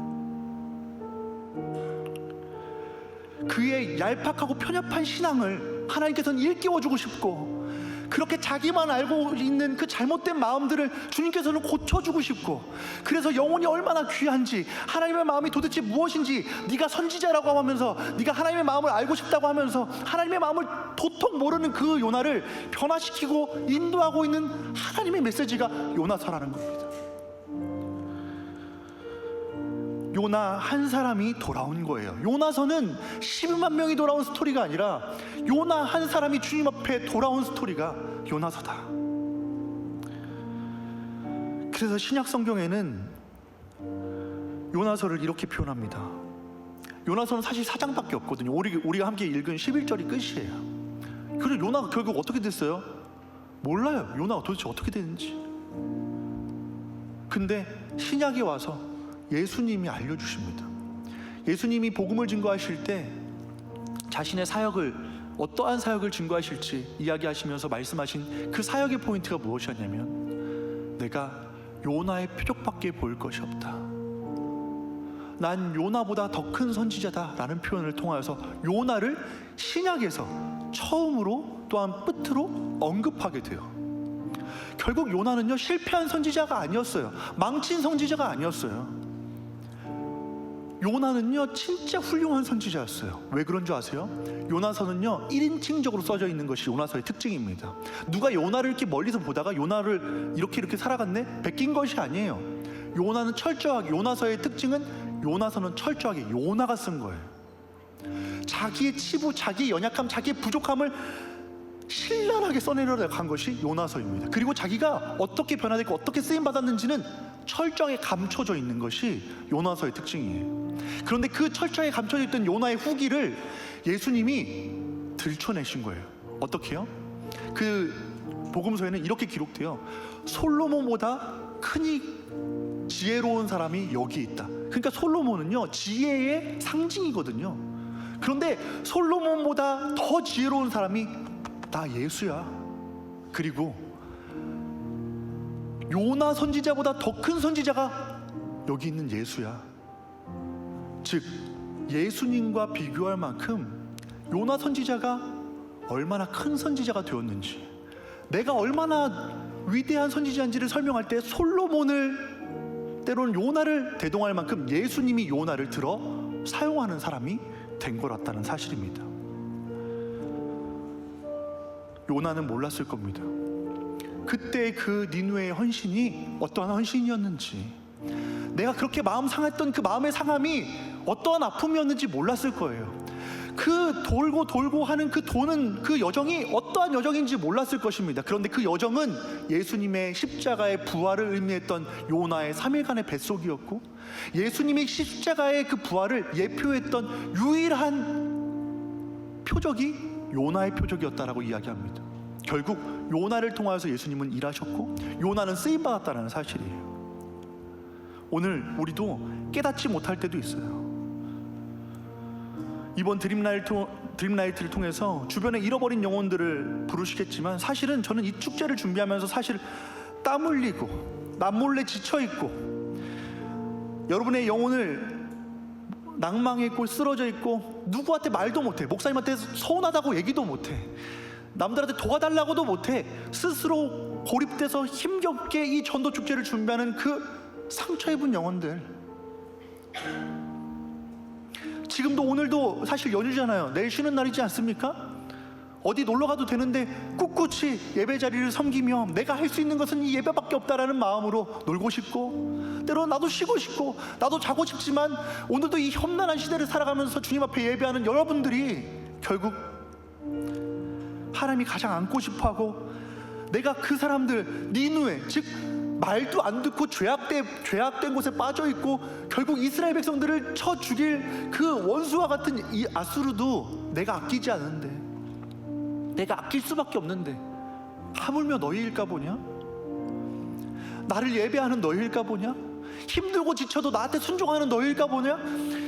[SPEAKER 1] 그의 얄팍하고 편협한 신앙을 하나님께서는 일깨워주고 싶고, 그렇게 자기만 알고 있는 그 잘못된 마음들을 주님께서는 고쳐주고 싶고, 그래서 영혼이 얼마나 귀한지, 하나님의 마음이 도대체 무엇인지, 네가 선지자라고 하면서, 네가 하나님의 마음을 알고 싶다고 하면서 하나님의 마음을 도통 모르는 그 요나를 변화시키고 인도하고 있는 하나님의 메시지가 요나서라는 겁니다. 요나 한 사람이 돌아온 거예요. 요나서는 12만 명이 돌아온 스토리가 아니라 요나 한 사람이 주님 앞에 돌아온 스토리가 요나서다. 그래서 신약 성경에는 요나서를 이렇게 표현합니다. 요나서는 사실 4장밖에 없거든요. 우리가 함께 읽은 11절이 끝이에요. 그래서 요나가 결국 어떻게 됐어요? 몰라요. 요나가 도대체 어떻게 됐는지. 근데 신약에 와서 예수님이 알려주십니다. 예수님이 복음을 증거하실 때 자신의 사역을, 어떠한 사역을 증거하실지 이야기하시면서 말씀하신 그 사역의 포인트가 무엇이었냐면, 내가 요나의 표적밖에 볼 것이 없다. 난 요나보다 더 큰 선지자다 라는 표현을 통하여서 요나를 신약에서 처음으로 또한 끝으로 언급하게 돼요. 결국 요나는요, 실패한 선지자가 아니었어요. 망친 선지자가 아니었어요. 요나는요, 진짜 훌륭한 선지자였어요. 왜 그런 줄 아세요? 요나서는요, 1인칭적으로 써져 있는 것이 요나서의 특징입니다. 누가 요나를 이렇게 멀리서 보다가 요나를 이렇게 살아갔네? 베낀 것이 아니에요. 요나는 철저하게, 요나서의 특징은 요나서는 철저하게 요나가 쓴 거예요. 자기의 치부, 자기의 연약함, 자기의 부족함을 신랄하게 써내려간 것이 요나서입니다. 그리고 자기가 어떻게 변화됐고 어떻게 쓰임받았는지는 철저하게 감춰져 있는 것이 요나서의 특징이에요. 그런데 그 철저하게 감춰져 있던 요나의 후기를 예수님이 들춰내신 거예요. 어떻게요? 그 복음서에는 이렇게 기록돼요. 솔로몬보다 크니 지혜로운 사람이 여기 있다. 그러니까 솔로몬은요, 지혜의 상징이거든요. 그런데 솔로몬보다 더 지혜로운 사람이 나 예수야. 그리고 요나 선지자보다 더 큰 선지자가 여기 있는 예수야. 즉 예수님과 비교할 만큼 요나 선지자가 얼마나 큰 선지자가 되었는지, 내가 얼마나 위대한 선지자인지를 설명할 때 솔로몬을, 때로는 요나를 대동할 만큼 예수님이 요나를 들어 사용하는 사람이 된 거랐다는 사실입니다. 요나는 몰랐을 겁니다. 그때 그 니느웨의 헌신이 어떠한 헌신이었는지, 내가 그렇게 마음 상했던 그 마음의 상함이 어떠한 아픔이었는지 몰랐을 거예요. 그 돌고 하는 그 도는 그 여정이 어떠한 여정인지 몰랐을 것입니다. 그런데 그 여정은 예수님의 십자가의 부활을 의미했던 요나의 3일간의 뱃속이었고, 예수님의 십자가의 그 부활을 예표했던 유일한 표적이 요나의 표적이었다라고 이야기합니다. 결국 요나를 통하여서 예수님은 일하셨고 요나는 쓰임받았다는 사실이에요. 오늘 우리도 깨닫지 못할 때도 있어요. 이번 드림나이트를 통해서 주변에 잃어버린 영혼들을 부르시겠지만, 사실은 저는 이 축제를 준비하면서 사실 땀 흘리고 남몰래 지쳐있고 여러분의 영혼을 낭망해 있고 쓰러져 있고 누구한테 말도 못해, 목사님한테 서운하다고 얘기도 못해, 남들한테 도와달라고도 못해, 스스로 고립돼서 힘겹게 이 전도 축제를 준비하는 그 상처 입은 영혼들. 지금도 오늘도 사실 연휴잖아요. 내일 쉬는 날이지 않습니까? 어디 놀러 가도 되는데 꿋꿋이 예배 자리를 섬기며 내가 할 수 있는 것은 이 예배밖에 없다라는 마음으로 놀고 싶고, 때로는 나도 쉬고 싶고 나도 자고 싶지만, 오늘도 이 험난한 시대를 살아가면서 주님 앞에 예배하는 여러분들이 결국 하나님이 가장 안고 싶어하고, 내가 그 사람들 니누에, 즉 말도 안 듣고 죄악된 곳에 빠져있고 결국 이스라엘 백성들을 쳐 죽일 그 원수와 같은 이 아수르도 내가 아끼지 않는데, 내가 아낄 수밖에 없는데 하물며 너희일까 보냐? 나를 예배하는 너희일까 보냐? 힘들고 지쳐도 나한테 순종하는 너희일까 보냐?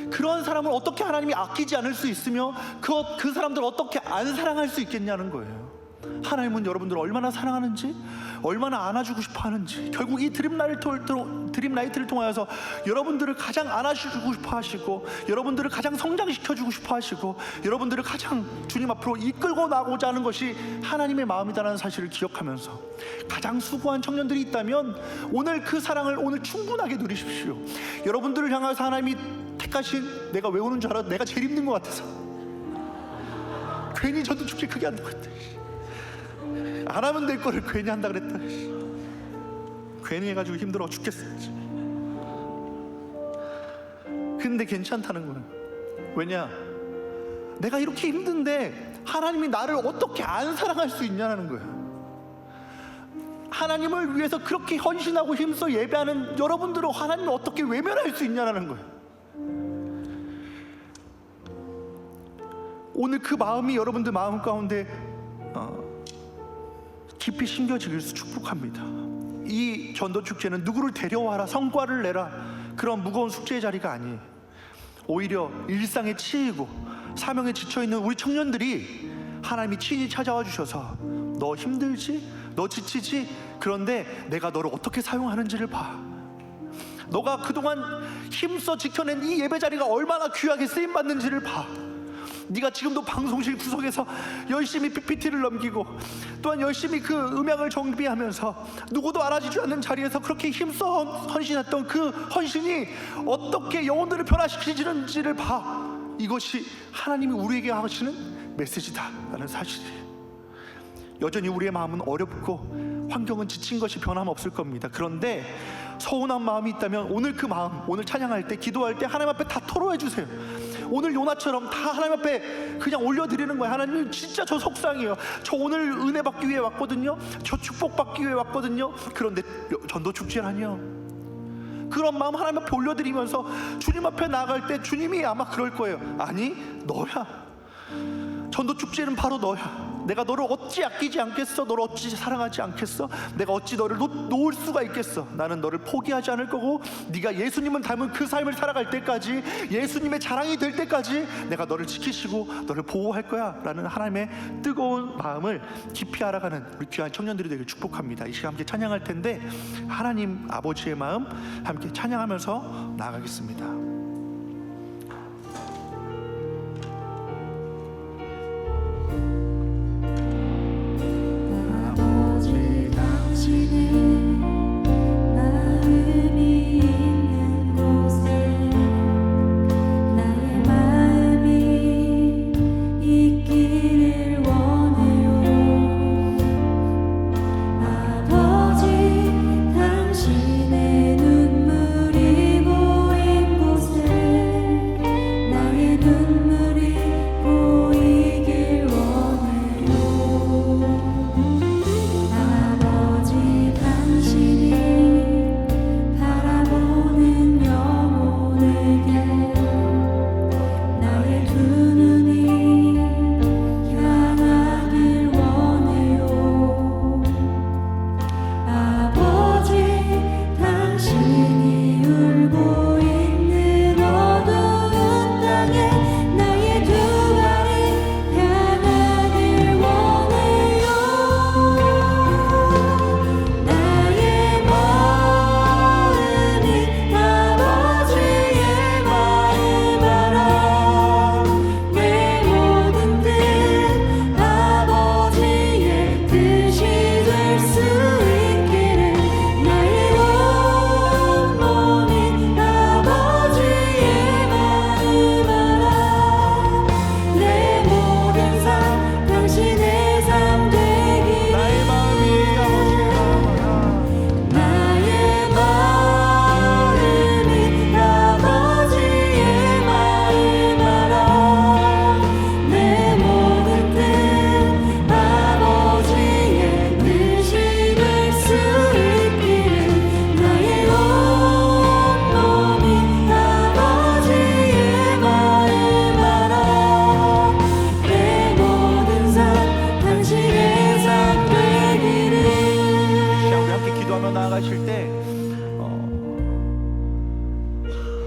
[SPEAKER 1] 그런 사람을 어떻게 하나님이 아끼지 않을 수 있으며 그 사람들을 어떻게 안 사랑할 수 있겠냐는 거예요. 하나님은 여러분들을 얼마나 사랑하는지, 얼마나 안아주고 싶어 하는지, 결국 이 드림나이트를 통하여서 여러분들을 가장 안아주고 싶어 하시고, 여러분들을 가장 성장시켜주고 싶어 하시고, 여러분들을 가장 주님 앞으로 이끌고 나가고자 하는 것이 하나님의 마음이다라는 사실을 기억하면서, 가장 수고한 청년들이 있다면 오늘 그 사랑을 오늘 충분하게 누리십시오. 여러분들을 향해서 하나님이 택하신, 내가 왜 오는 줄 알아? 내가 제일 힘든 것 같아서. 괜히 전도 축제 크게 한다고 했다. 안 하면 될 거를 괜히 한다 그랬다. 괜히 해가지고 힘들어 죽겠어. 근데 괜찮다는 거예요. 왜냐? 내가 이렇게 힘든데 하나님이 나를 어떻게 안 사랑할 수 있냐는 거예요. 하나님을 위해서 그렇게 헌신하고 힘써 예배하는 여러분들을 하나님이 어떻게 외면할 수 있냐는 거예요. 오늘 그 마음이 여러분들 마음 가운데 깊이 심겨질 수 축복합니다. 이 전도 축제는 누구를 데려와라, 성과를 내라, 그런 무거운 숙제의 자리가 아니에요. 오히려 일상에 치이고 사명에 지쳐있는 우리 청년들이 하나님이 친히 찾아와 주셔서, 너 힘들지? 너 지치지? 그런데 내가 너를 어떻게 사용하는지를 봐. 너가 그동안 힘써 지켜낸 이 예배 자리가 얼마나 귀하게 쓰임받는지를 봐. 네가 지금도 방송실 구석에서 열심히 PPT를 넘기고 또한 열심히 그 음향을 정비하면서 누구도 알아주지 않는 자리에서 그렇게 힘써 헌신했던 그 헌신이 어떻게 영혼들을 변화시키는지를 봐. 이것이 하나님이 우리에게 하시는 메시지다라는 사실이에요. 여전히 우리의 마음은 어렵고 환경은 지친 것이 변함없을 겁니다. 그런데 서운한 마음이 있다면 오늘 그 마음, 오늘 찬양할 때, 기도할 때 하나님 앞에 다 토로해 주세요. 오늘 요나처럼 다 하나님 앞에 그냥 올려드리는 거예요. 하나님, 진짜 저 속상해요. 저 오늘 은혜 받기 위해 왔거든요. 저 축복 받기 위해 왔거든요. 그런데 전도 축제라니요. 그런 마음 하나님 앞에 올려드리면서 주님 앞에 나아갈 때 주님이 아마 그럴 거예요. 아니, 너야. 전도 축제는 바로 너야. 내가 너를 어찌 아끼지 않겠어? 너를 어찌 사랑하지 않겠어? 내가 어찌 너를 놓을 수가 있겠어? 나는 너를 포기하지 않을 거고, 네가 예수님을 닮은 그 삶을 살아갈 때까지, 예수님의 자랑이 될 때까지 내가 너를 지키시고 너를 보호할 거야 라는 하나님의 뜨거운 마음을 깊이 알아가는 우리 귀한 청년들이 되길 축복합니다. 이 시간 함께 찬양할 텐데, 하나님 아버지의 마음 함께 찬양하면서 나아가겠습니다.
[SPEAKER 3] 당신의 눈물이 고인 곳에
[SPEAKER 1] 나가실 때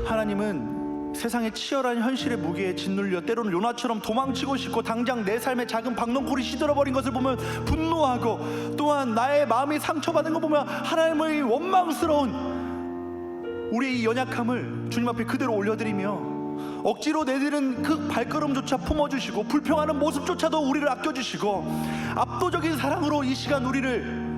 [SPEAKER 1] 하나님은 세상의 치열한 현실의 무게에 짓눌려 때로는 요나처럼 도망치고 싶고 당장 내 삶의 작은 박넝쿨이 시들어버린 것을 보면 분노하고, 또한 나의 마음이 상처받은 거 보면 하나님의 원망스러운 우리의 이 연약함을 주님 앞에 그대로 올려드리며 억지로 내디는 그 발걸음조차 품어주시고 불평하는 모습조차도 우리를 아껴주시고 압도적인 사랑으로 이 시간 우리를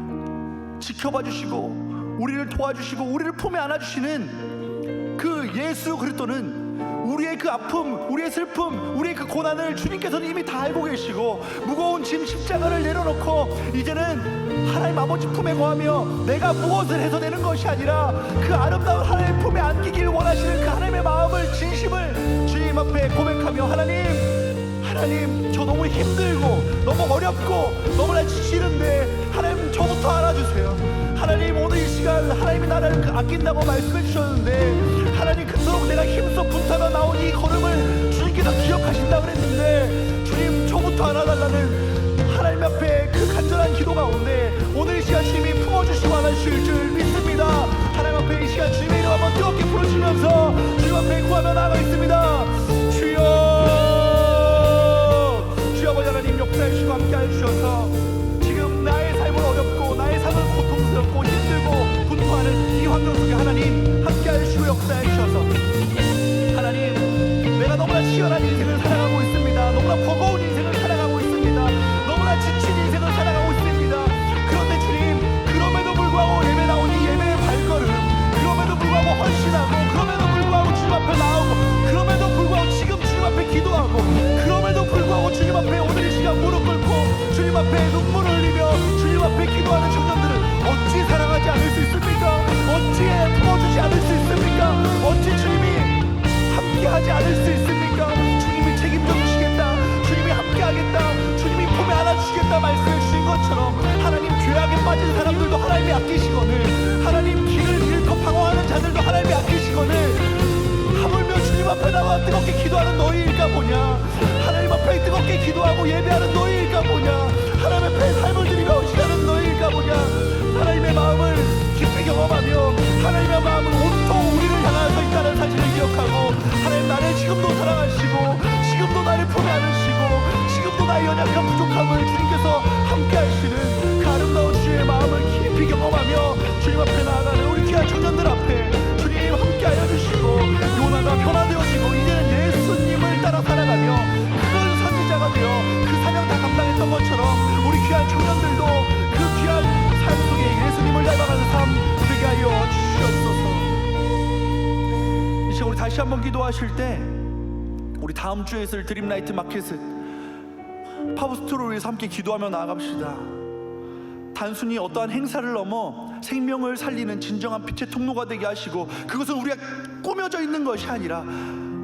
[SPEAKER 1] 지켜봐 주시고 우리를 도와주시고 우리를 품에 안아주시는 그 예수 그리스도는 우리의 그 아픔, 우리의 슬픔, 우리의 그 고난을 주님께서는 이미 다 알고 계시고 무거운 짐 십자가를 내려놓고 이제는 하나님 아버지 품에 거하며 내가 무엇을 해서 되는 것이 아니라 그 아름다운 하나님 품에 안기길 원하시는 그 하나님의 마음을, 진심을 주님 앞에 고백하며 하나님 저 너무 힘들고 너무 어렵고 너무나 지치는데 하나님 저부터 알아주세요. 하나님 오늘 이 시간 하나님이 나를 아낀다고 말씀해 주셨는데 하나님 그토록 내가 힘써 분타가 나온 이 걸음을 주님께서 기억하신다 그랬는데 주님 저부터 알아달라는 하나님 앞에 그 간절한 기도 가운데 오늘 이 시간 주님이 품어주시고 안아주실 줄 믿습니다. 하나님 앞에 이 시간 주님의 이름 한번 뜨겁게 부르시면서 주님 앞에 구하며 나아가겠습니다. 주여 아버지 하나님 역사해 주시고 함께 해주셔서 지금 나의 삶은 어렵고 나의 삶은 고통스럽고 힘들고 분투하는 이 환경 속에 하나님 함께 해주시고 역사해 주셔서 하나님 내가 너무나 치열한 인생을 살아가고 있습니다. 너무나 버거운 인생을 살아가고 있습니다. 너무나 지친 인생을 살아가고 있습니다. 그런데 주님 그럼에도 불구하고 예배 나오니 예배의 발걸음, 그럼에도 불구하고 헌신하고, 그럼에도 불구하고 주님 앞에 나오고, 그럼에도 불구하고 지금 주님 앞에 기도하고, 그럼에도 불구하고 주님 앞에 오늘 이 시간 무릎 꿇고 주님 앞에 눈물을 흘리며 주님 앞에 기도하는 청년들을 어찌 사랑하지 않을 수 있습니까? 어찌 품어주지 않을 수 있습니까? 어찌 주님이 함께하지 않을 수 있습니까? 주님이 책임져 주시겠다, 주님이 함께하겠다, 주님이 품에 안아주시겠다 말씀해 주신 것처럼 하나님 죄악에 빠진 사람들도 하나님이 아끼시거늘, 하나님 길을 잃고 방황하는 자들도 하나님이 아끼시거늘, 하물며 주님 앞에 나와 뜨겁게 기도하는 너희일까 보냐, 하나님 앞에 뜨겁게 기도하고 예배하는 너희일까 보냐, 하나님 앞에 삶을 드리며 헌신하는 너희일까 보냐. 하나님의 마음을 깊이 경험하며 하나님의 마음은 온통 우리를 향하여 있다는 사실을 기억하고 하나님 나를 지금도 사랑하시고 지금도 나를 품에 안으시고 지금도 나의 연약한 부족함을 주님께서 함께 하시는 그 아름다운 주의 마음을 깊이 경험하며 주님 앞에 나아가는 우리 귀한 청년들 앞에 주님 함께 하여 주시고 요나가 변화되어지고 이제는 예수님을 따라 살아가며 큰 선지자가 되어 그 사명 다 감당했던 것처럼 우리 귀한 청년들도 그 귀한 삶 속에 예수님을 닮아가는 삶 되게 하여 주시옵소서. 이제 우리 다시 한번 기도하실 때 우리 다음 주에 있을 드림라이트 마켓을 파브스토를 위해서 함께 기도하며 나아갑시다. 단순히 어떠한 행사를 넘어 생명을 살리는 진정한 빛의 통로가 되게 하시고 그것은 우리가 꾸며져 있는 것이 아니라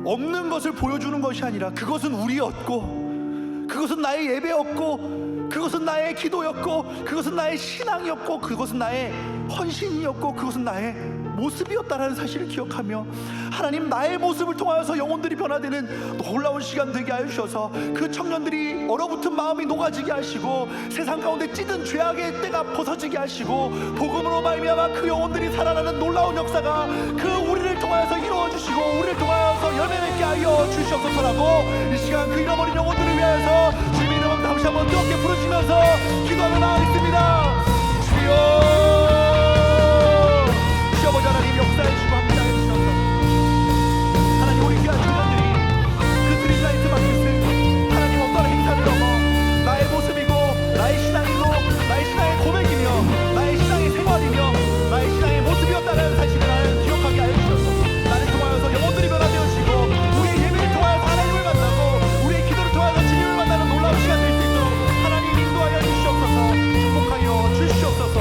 [SPEAKER 1] 없는 것을 보여주는 것이 아니라 그것은 우리였고 그것은 나의 예배였고 그것은 나의 기도였고 그것은 나의 신앙이었고 그것은 나의 헌신이었고 그것은 나의 모습이었다라는 사실을 기억하며 하나님 나의 모습을 통하여서 영혼들이 변화되는 놀라운 시간 되게 하여 주셔서 그 청년들이 얼어붙은 마음이 녹아지게 하시고 세상 가운데 찌든 죄악의 때가 벗어지게 하시고 복음으로 말미암아 그 영혼들이 살아나는 놀라운 역사가 그 우리를 통하여서 이루어 주시고 우리를 통하여서 열매 맺게 하여 주시옵소서라고 이 시간 그 잃어버린 영혼들을 위하여서 주님의 이름을 다시 한번 뜨겁게 부르시면서 기도하며 나아가겠습니다. 주여 아버지 하나님 역사해 주시고 함께 해주셔서 하나님 우리 귀한 청년들이 그 드림라이트 마켓을 하나님 어떤 행사를 넘어 나의 모습이고 나의 신앙이고 나의 신앙의 고백이며 나의 신앙의 생활이며 나의 신앙의 모습이었다는 사실을 나는 기억하게 하여 주셔서 나를 통하여서 영혼들이 변화되어지고 우리의 예배를 통하여서 하나님을 만나고 우리의 기도를 통하여서 주님을 만나는 놀라운 시간 될 수 있도록 하나님 인도하여 주시옵소서. 축복하여 주시옵소서.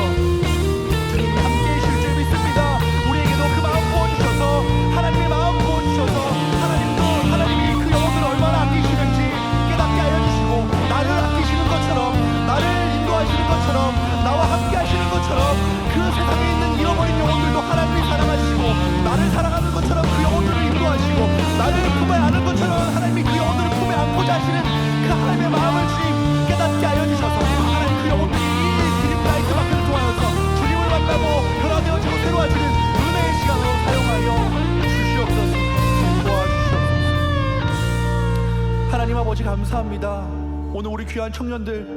[SPEAKER 1] 감사합니다. 오늘 우리 귀한 청년들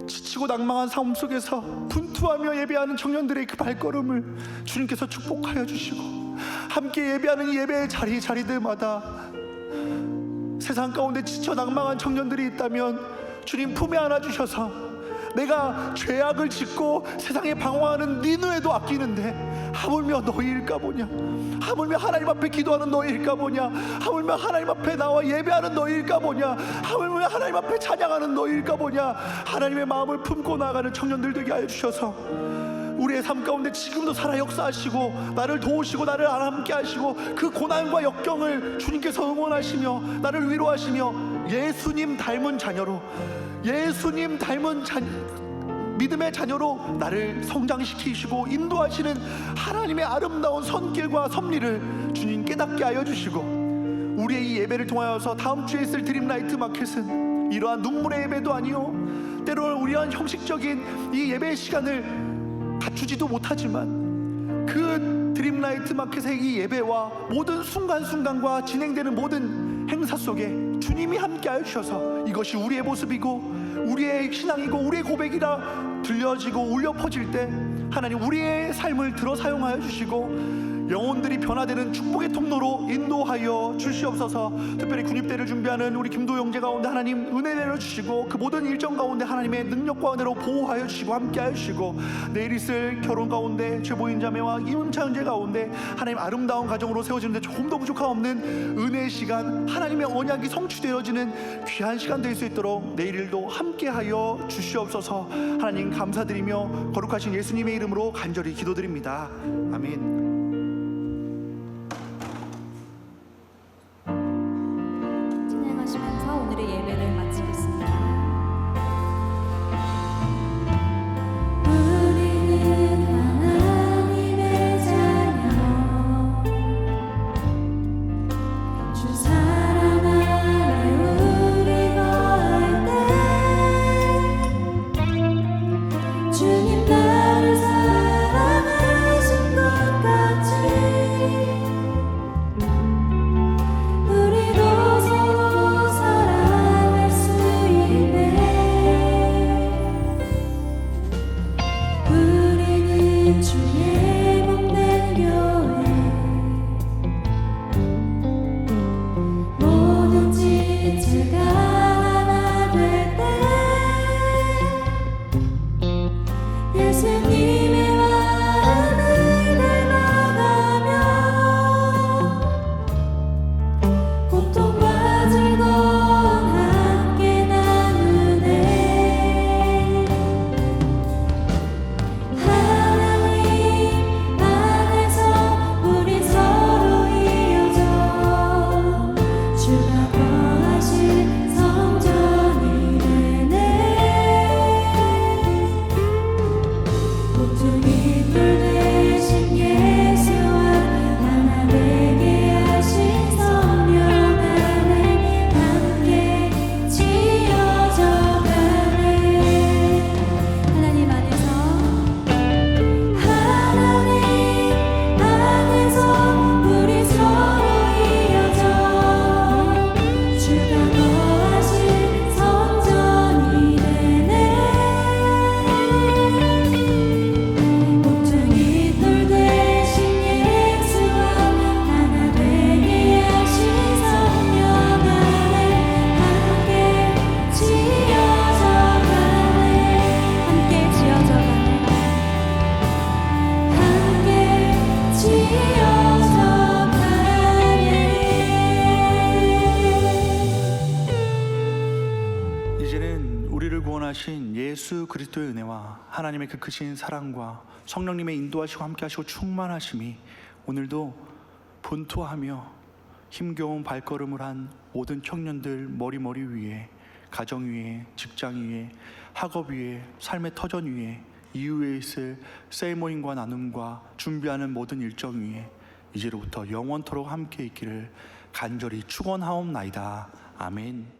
[SPEAKER 1] 지치고 낭망한 삶 속에서 분투하며 예배하는 청년들의 그 발걸음을 주님께서 축복하여 주시고, 함께 예배하는 이 예배의 자리자리들마다 세상 가운데 지쳐 낭망한 청년들이 있다면 주님 품에 안아주셔서, 내가 죄악을 짓고 세상에 방황하는 네 눈에도 아끼는데 하물며 너희일까 보냐, 하물며 하나님 앞에 기도하는 너희일까 보냐, 하물며 하나님 앞에 나와 예배하는 너희일까 보냐, 하물며 하나님 앞에 찬양하는 너희일까 보냐, 하나님의 마음을 품고 나아가는 청년들 되게 하여 주셔서 우리의 삶 가운데 지금도 살아 역사하시고 나를 도우시고 나를 함께 하시고 그 고난과 역경을 주님께서 응원하시며 나를 위로하시며 예수님 닮은 자녀로, 예수님 닮은 믿음의 자녀로 나를 성장시키시고 인도하시는 하나님의 아름다운 손길과 섭리를 주님 깨닫게 하여 주시고, 우리의 이 예배를 통하여서 다음 주에 있을 드림라이트 마켓은 이러한 눈물의 예배도 아니요, 때로는 우리한 형식적인 이 예배의 시간을 갖추지도 못하지만 그 드림라이트 마켓의 이 예배와 모든 순간순간과 진행되는 모든 행사 속에 주님이 함께하여 주셔서 이것이 우리의 모습이고 우리의 신앙이고 우리의 고백이라 들려지고 울려 퍼질 때 하나님 우리의 삶을 들어 사용하여 주시고 영혼들이 변화되는 축복의 통로로 인도하여 주시옵소서. 특별히 군입대를 준비하는 우리 김도 형제 가운데 하나님 은혜 내려주시고 그 모든 일정 가운데 하나님의 능력과 은혜로 보호하여 주시고 함께하여 주시고, 내일 있을 결혼 가운데 최보인 자매와 이문차 형제 가운데 하나님 아름다운 가정으로 세워지는데 조금 더 부족함 없는 은혜의 시간, 하나님의 언약이 성취되어지는 귀한 시간 될 수 있도록 내일 일도 함께하여 주시옵소서. 하나님 감사드리며 거룩하신 예수님의 이름으로 간절히 기도드립니다. 아멘.
[SPEAKER 3] 하시면서 오늘의 예배를 마치겠습니다.
[SPEAKER 4] 우리는 하나님의 자녀, 주 사랑 안에 우리 거할 때 주님 나를 사랑하신 것 같이 우리도 서로 사랑할 수 있네. 우리는 주의 몸된 교회, 모든 지체가 하나 될 때 예수님의 마음을 닮아가며 고통과 즐거움 함께 나누네. 하나님 안에서 우리 서로 이어져 주가 거하신 성전이 되네. 모퉁이 돌 되신 예수와 하나 되게 하신 성령 안에 함께 지어져 가네. 하나님 안에서 우리 서로 이어져 주가 거하신 성전이 되네. 모퉁이 돌 되신 예수와 하나 되게 하신 성령 안에 함께 지어져 가네. 함께 지어져 가네. 함께 지어져 가네.
[SPEAKER 1] 이제는 우리를 구원하신 예수 그리스도의 은혜와 하나님의 그 크신 사랑과 성령님의 인도하시고 함께하시고 충만하심이 오늘도 분투하며 힘겨운 발걸음을 한 모든 청년들 머리 위에, 가정 위에, 직장 위에, 학업 위에, 삶의 터전 위에, 이후에 있을 세이모임과 나눔과 준비하는 모든 일정 위에 이제로부터 영원토록 함께 있기를 간절히 축원하옵나이다. 아멘.